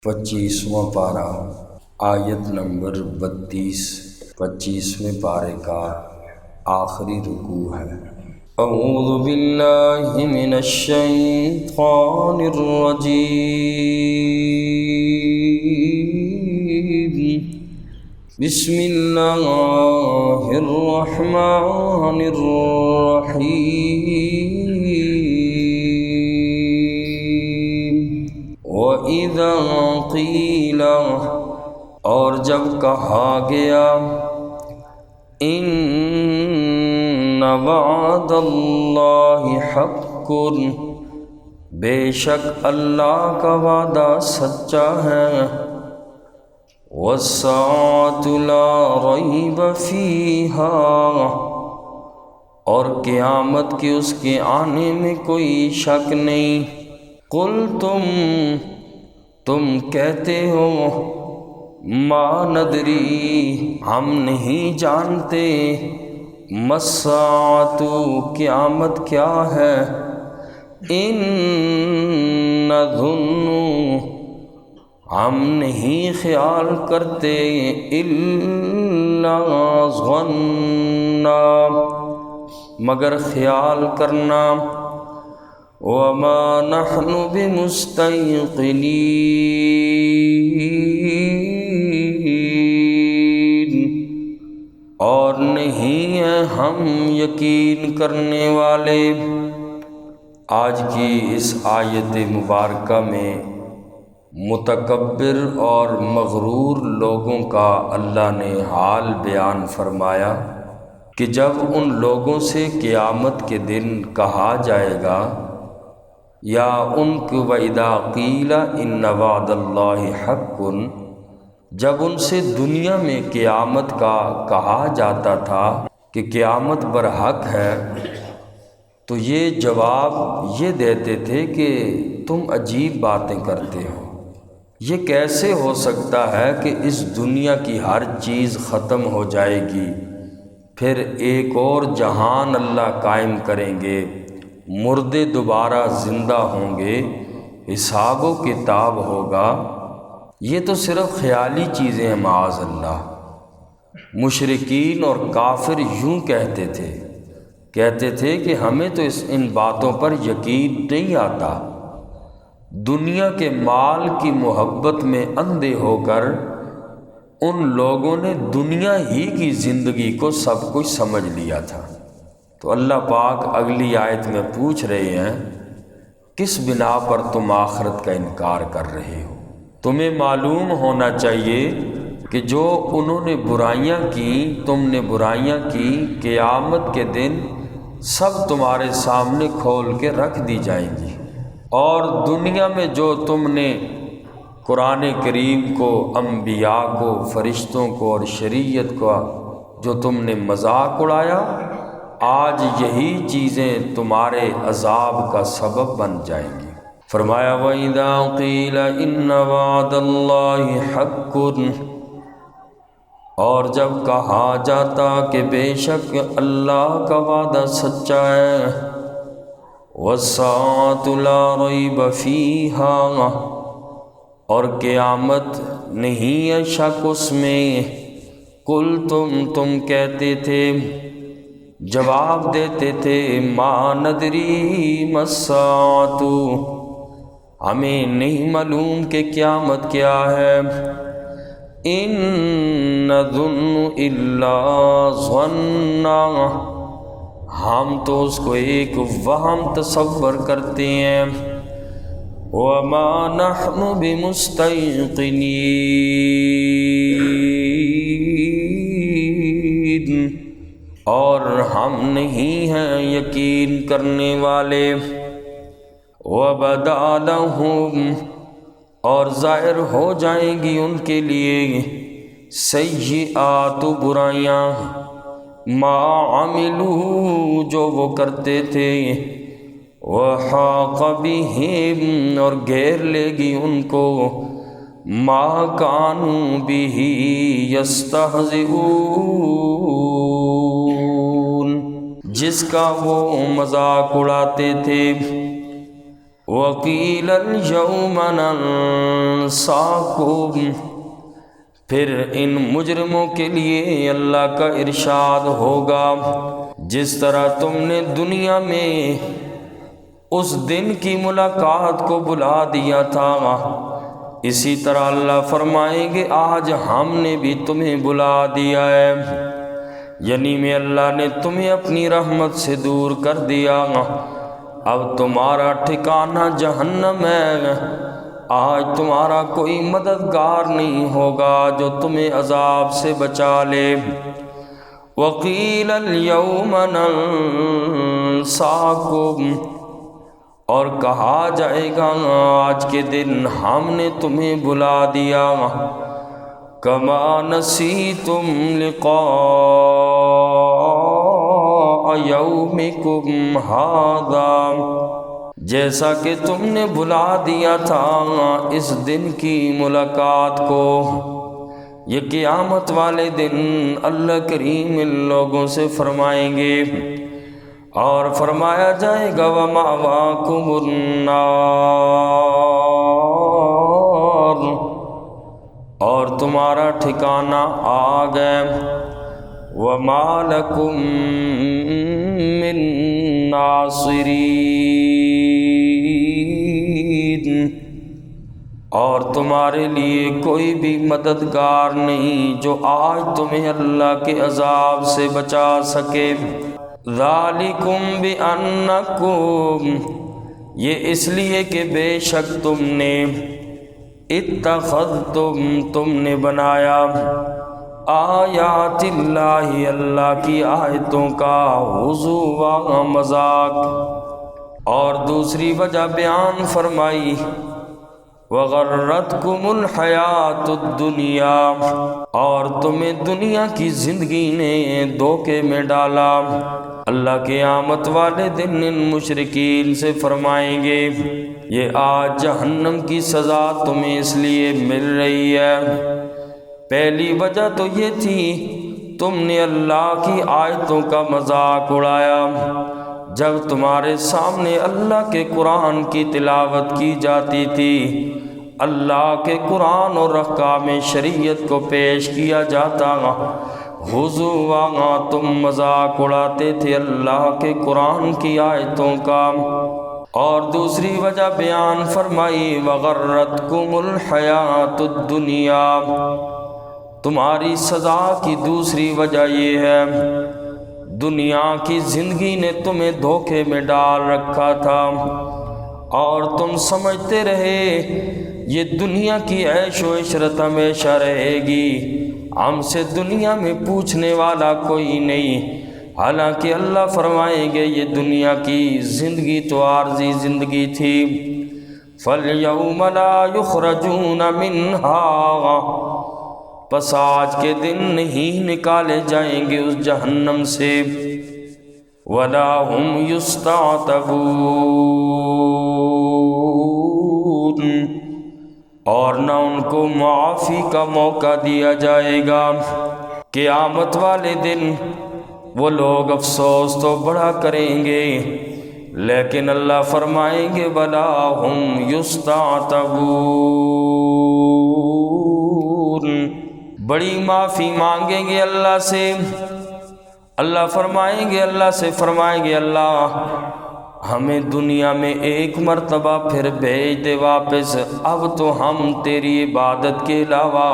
25واں پارہ آیت نمبر 32 25ویں پارے کا آخری رکوع ہے۔ اعوذ باللہ من الشیطان الرجیم، بسم اللہ الرحمن الرحیم۔ وَإِذَا قِيلَ، اور جب کہا گیا، إِنَّ وَعْدَ اللَّهِ حَقٌّ، بے شک اللہ کا وعدہ سچا ہے، وَالسَّاعَةُ لَا رَيْبَ فِيهَا، اور قیامت کے اس کے آنے میں کوئی شک نہیں۔ قل تم کہتے ہو، ما ندری، ہم نہیں جانتے، ما الساعۃ، قیامت کیا ہے، ان نظن، ہم نہیں خیال کرتے، الا ظنا، مگر خیال کرنا، وما نحن بمستيقنين، اور نہیں ہیں ہم یقین کرنے والے۔ آج کی اس آیت مبارکہ میں متکبر اور مغرور لوگوں کا اللہ نے حال بیان فرمایا کہ جب ان لوگوں سے قیامت کے دن کہا جائے گا، یا ان کو وَإِذَا قِيلَ إِنَّ وَعْدَ اللَّهِ حَقٌّ، جب ان سے دنیا میں قیامت کا کہا جاتا تھا کہ قیامت برحق ہے، تو یہ جواب یہ دیتے تھے کہ تم عجیب باتیں کرتے ہو، یہ کیسے ہو سکتا ہے کہ اس دنیا کی ہر چیز ختم ہو جائے گی، پھر ایک اور جہان اللہ قائم کریں گے، مردے دوبارہ زندہ ہوں گے، حساب و کتاب ہوگا، یہ تو صرف خیالی چیزیں ہیں معاذ اللہ۔ مشرکین اور کافر یوں کہتے تھے کہ ہمیں تو ان باتوں پر یقین نہیں آتا۔ دنیا کے مال کی محبت میں اندھے ہو کر ان لوگوں نے دنیا ہی کی زندگی کو سب کچھ سمجھ لیا تھا۔ تو اللہ پاک اگلی آیت میں پوچھ رہے ہیں، کس بنا پر تم آخرت کا انکار کر رہے ہو؟ تمہیں معلوم ہونا چاہیے کہ جو انہوں نے برائیاں کی، تم نے برائیاں کی، قیامت کے دن سب تمہارے سامنے کھول کے رکھ دی جائیں گی، اور دنیا میں جو تم نے قرآن کریم کو، انبیاء کو، فرشتوں کو اور شریعت کو جو تم نے مذاق اڑایا، آج یہی چیزیں تمہارے عذاب کا سبب بن جائیں گی۔ فرمایا وَإِذَا قِيلَ إِنَّ وَعْدَ اللَّهِ حَقٌّ، اور جب کہا جاتا کہ بے شک اللہ کا وعدہ سچا ہے، وَالسَّاعَةُ لَا رَيْبَ فِيهَا، اور قیامت نہیں ہے شک اس میں، قل تم کہتے تھے، جواب دیتے تھے، ما ندری ما الساعۃ، ہمیں نہیں معلوم کہ قیامت کیا ہے، ان نظن الا ظنا، ہم تو اس کو ایک وہم تصور کرتے ہیں، وما نحن بمستيقنين، اور ہم نہیں ہیں یقین کرنے والے، وَبَدَا لَهُمْ، اور ظاہر ہو جائیں گی ان کے لیے، سیئات برائیاں، ما عملوا جو وہ کرتے تھے، وَحَاقَ بِهِمْ، اور گھیر لے گی ان کو، ما كانوا بِهِ يَسْتَهْزِئُونَ، جس کا وہ مذاق اڑاتے تھے۔ وقیل اليوم ننساکم، پھر ان مجرموں کے لیے اللہ کا ارشاد ہوگا جس طرح تم نے دنیا میں اس دن کی ملاقات کو بلا دیا تھا، اسی طرح اللہ فرمائیں گے آج ہم نے بھی تمہیں بلا دیا ہے، یعنی میں اللہ نے تمہیں اپنی رحمت سے دور کر دیا، اب تمہارا ٹھکانہ جہنم ہے، آج تمہارا کوئی مددگار نہیں ہوگا جو تمہیں عذاب سے بچا لے۔ وقیل اليوم ننساکم، اور کہا جائے گا آج کے دن ہم نے تمہیں بلا دیا، کما نسیتم لقاء یومکم ھذا، جیسا کہ تم نے بلا دیا تھا اس دن کی ملاقات کو۔ یہ قیامت والے دن اللہ کریم ان لوگوں سے فرمائیں گے اور فرمایا جائے گا وَمَأْوَاكُمُ النَّارُ، اور تمہارا ٹھکانہ آگ ہے، وَمَا لَكُم مِّن نَاصِرِينَ، اور تمہارے لیے کوئی بھی مددگار نہیں جو آج تمہیں اللہ کے عذاب سے بچا سکے۔ ذالکم بأنکم، یہ اس لیے کہ بے شک تم نے اتخذتم، تم نے بنایا آیات اللہ، اللہ کی آیتوں کا ہزوا و مذاق، اور دوسری وجہ بیان فرمائی وغرتکم الحیات الدنیا، اور تمہیں دنیا کی زندگی نے دھوکے میں ڈالا۔ اللہ قیامت والے دن ان مشرکین سے فرمائیں گے یہ آج جہنم کی سزا تمہیں اس لیے مل رہی ہے، پہلی وجہ تو یہ تھی تم نے اللہ کی آیتوں کا مذاق اڑایا، جب تمہارے سامنے اللہ کے قرآن کی تلاوت کی جاتی تھی، اللہ کے قرآن اور احکام شریعت کو پیش کیا جاتا، ہزوا، تم مذاق اڑاتے تھے اللہ کے قرآن کی آیتوں کا۔ اور دوسری وجہ بیان فرمائی وغرتکم الحیات الدنیا، تمہاری سزا کی دوسری وجہ یہ ہے دنیا کی زندگی نے تمہیں دھوکے میں ڈال رکھا تھا، اور تم سمجھتے رہے یہ دنیا کی عیش و عشرت ہمیشہ رہے گی، ہم سے دنیا میں پوچھنے والا کوئی نہیں، حالانکہ اللہ فرمائیں گے یہ دنیا کی زندگی تو عارضی زندگی تھی۔ فَالْيَوْمَ لَا يُخْرَجُونَ مِنْهَا، پس آج کے دن نہیں نکالے جائیں گے اس جہنم سے، وَلَا هُمْ يُسْتَعْتَبُونَ، اور نہ ان کو معافی کا موقع دیا جائے گا۔ قیامت والے دن وہ لوگ افسوس تو بڑا کریں گے، لیکن اللہ فرمائیں گے وَلَا هُمْ يُسْتَعْتَبُونَ، بڑی معافی مانگیں گے اللہ سے، اللہ فرمائیں گے اللہ ہمیں دنیا میں ایک مرتبہ پھر بھیج دے واپس، اب تو ہم تیری عبادت کے علاوہ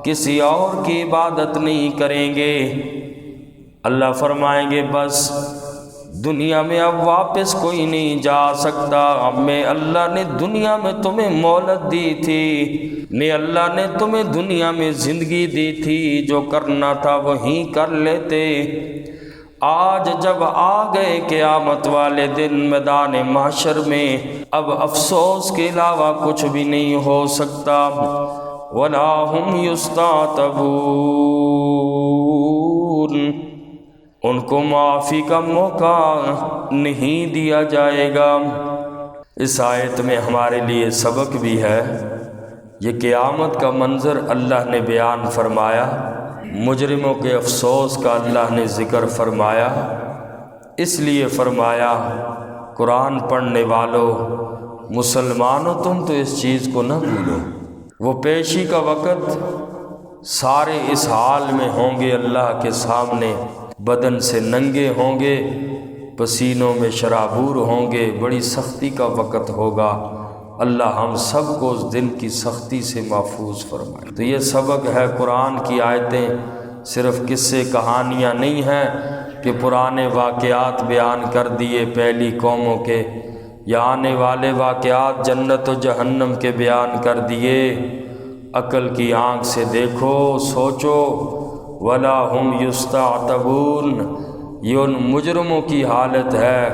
کسی اور کی عبادت نہیں کریں گے۔ اللہ فرمائیں گے بس دنیا میں اب واپس کوئی نہیں جا سکتا، اب میں اللہ نے دنیا میں تمہیں مہلت دی تھی، نے اللہ نے تمہیں دنیا میں زندگی دی تھی، جو کرنا تھا وہیں کر لیتے، آج جب آ گئے قیامت والے دن میدان محشر میں، اب افسوس کے علاوہ کچھ بھی نہیں ہو سکتا۔ وَلَا هُمْ يُسْتَعْتَبُونَ، ان کو معافی کا موقع نہیں دیا جائے گا۔ اس آیت میں ہمارے لیے سبق بھی ہے، یہ قیامت کا منظر اللہ نے بیان فرمایا، مجرموں کے افسوس کا اللہ نے ذکر فرمایا، اس لیے فرمایا قرآن پڑھنے والوں مسلمانوں تم تو اس چیز کو نہ بھولو۔ وہ پیشی کا وقت سارے اس حال میں ہوں گے، اللہ کے سامنے بدن سے ننگے ہوں گے، پسینوں میں شرابور ہوں گے، بڑی سختی کا وقت ہوگا۔ اللہ ہم سب کو اس دن کی سختی سے محفوظ فرمائے۔ تو یہ سبق ہے، قرآن کی آیتیں صرف قصے کہانیاں نہیں ہیں کہ پرانے واقعات بیان کر دیے پہلی قوموں کے، یا آنے والے واقعات جنت و جہنم کے بیان کر دیے۔ عقل کی آنکھ سے دیکھو، سوچو۔ وَلَا هُمْ يُسْتَعْتَبُونَ، یہ ان مجرموں کی حالت ہے،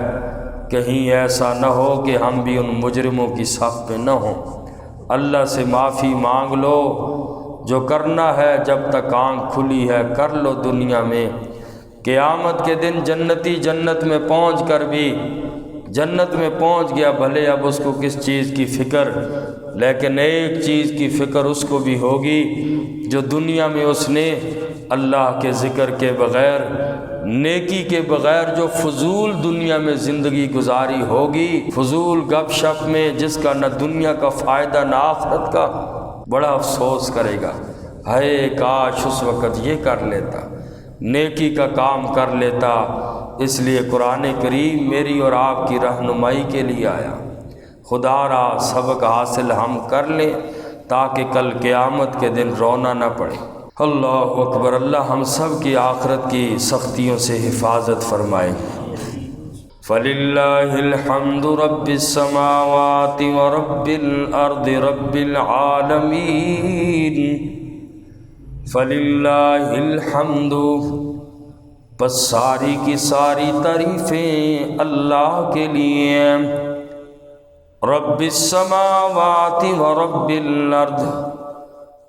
کہیں ایسا نہ ہو کہ ہم بھی ان مجرموں کی صف میں نہ ہوں۔ اللہ سے معافی مانگ لو، جو کرنا ہے جب تک آنکھ کھلی ہے کر لو دنیا میں۔ قیامت کے دن جنتی جنت میں پہنچ کر بھی، جنت میں پہنچ گیا بھلے اب اس کو کس چیز کی فکر، لیکن ایک چیز کی فکر اس کو بھی ہوگی جو دنیا میں اس نے اللہ کے ذکر کے بغیر، نیکی کے بغیر جو فضول دنیا میں زندگی گزاری ہوگی، فضول گپ شپ میں، جس کا نہ دنیا کا فائدہ نہ آخرت کا، بڑا افسوس کرے گا۔ ہائے کاش اس وقت یہ کر لیتا، نیکی کا کام کر لیتا۔ اس لیے قرآن کریم میری اور آپ کی رہنمائی کے لیے آیا۔ خدا را سبق حاصل ہم کر لیں تاکہ کل قیامت کے دن رونا نہ پڑے۔ اللہ اکبر۔ اللہ ہم سب کی آخرت کی سختیوں سے حفاظت فرمائے۔ فَلِلَّهِ الْحَمْدُ رَبِّ السَّمَاوَاتِ وَرَبِّ الْأَرْضِ رَبِّ الْعَالَمِينَ۔ فَلِلَّهِ الْحَمْدُ، پس ساری کی ساری تعریفیں اللہ کے لیے ہیں۔ رب السماوات ورب الارض،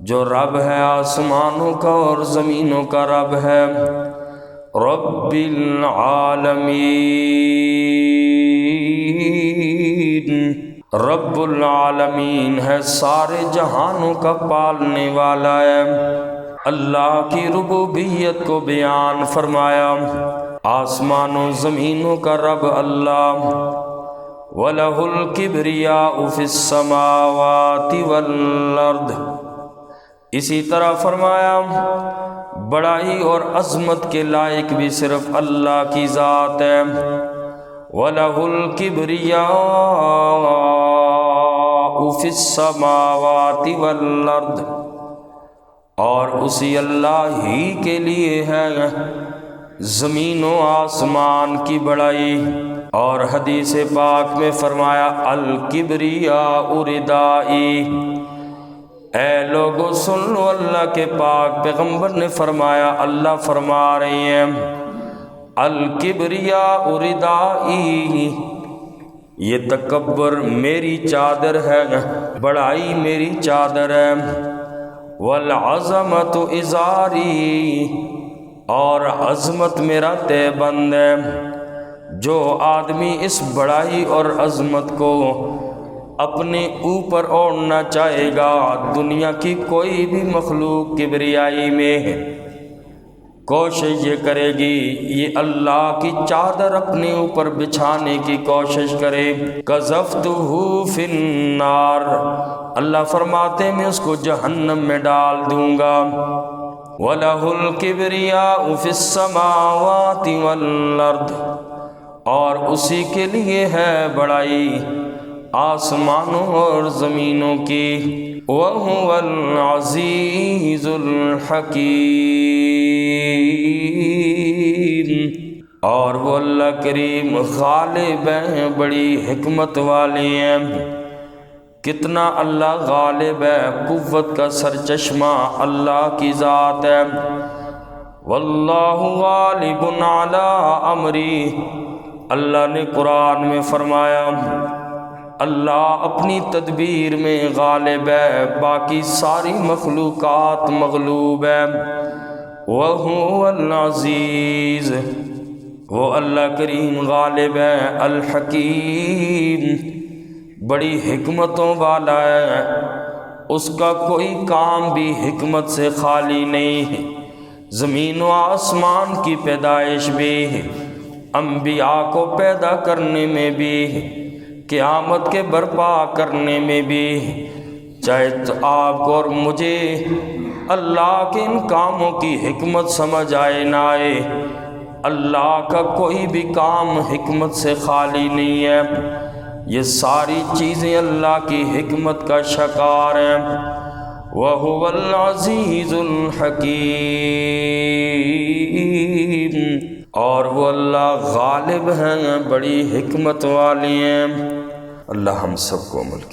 جو رب ہے آسمانوں کا اور زمینوں کا رب ہے۔ رب العالمین، رب العالمین ہے، سارے جہانوں کا پالنے والا ہے۔ اللہ کی ربوبیت کو بیان فرمایا، آسمانوں زمینوں کا رب اللہ۔ وَلَهُ الْكِبْرِيَاءُ فِي السَّمَاوَاتِ وَالْأَرْضِ، اسی طرح فرمایا بڑائی اور عظمت کے لائق بھی صرف اللہ کی ذات ہے۔ وَلَهُ الْكِبْرِيَاءُ فِي السَّمَاوَاتِ وَالْأَرْضِ، اور اسی اللہ ہی کے لیے ہے زمین و آسمان کی بڑائی۔ اور حدیث پاک میں فرمایا الکبریاء ردائی۔ اے لوگو سن لو، اللہ کے پاک پیغمبر نے فرمایا، اللہ فرما رہے ہیں الکبریاء ردائی، یہ تکبر میری چادر ہے، بڑائی میری چادر ہے۔ والعظمت ازاری، اور عظمت میرا تہبند ہے۔ جو آدمی اس بڑائی اور عظمت کو اپنے اوپر اوڑھنا چاہے گا، دنیا کی کوئی بھی مخلوق کبریائی میں کوشش یہ کرے گی، یہ اللہ کی چادر اپنے اوپر بچھانے کی کوشش کرے، قذفتہ فی النار، اللہ فرماتے میں اس کو جہنم میں ڈال دوں گا۔ وَلَهُ الْكِبْرِيَاءُ فِي السَّمَاوَاتِ وَالْأَرْضِ، اور اسی کے لیے ہے بڑائی آسمانوں اور زمینوں کی۔ وَهُوَ الْعَزِيزُ الْحَكِيمُ، اور وہ اللہ کریم غالب ہیں، بڑی حکمت والے ہیں۔ کتنا اللہ غالب ہے، قوت کا سرچشمہ اللہ کی ذات ہے۔ واللہ غالب علی امری، اللہ نے قرآن میں فرمایا اللہ اپنی تدبیر میں غالب ہے، باقی ساری مخلوقات مغلوب ہے۔ وَهُوَ الْعَزِيزُ، وہ اللہ کریم غالب ہے، الحکیم، بڑی حکمتوں والا ہے، اس کا کوئی کام بھی حکمت سے خالی نہیں ہے۔ زمین و آسمان کی پیدائش بھی، انبیاء کو پیدا کرنے میں بھی، قیامت کے برپا کرنے میں بھی، چاہے تو آپ کو اور مجھے اللہ کے ان کاموں کی حکمت سمجھ آئے نہ آئے، اللہ کا کوئی بھی کام حکمت سے خالی نہیں ہے، یہ ساری چیزیں اللہ کی حکمت کا شکار ہیں۔ وَهُوَ الْعَزِيزُ الْحَكِيمُ، اور وہ اللہ غالب ہیں، بڑی حکمت والی ہیں۔ اللہ ہم سب کو عمل کی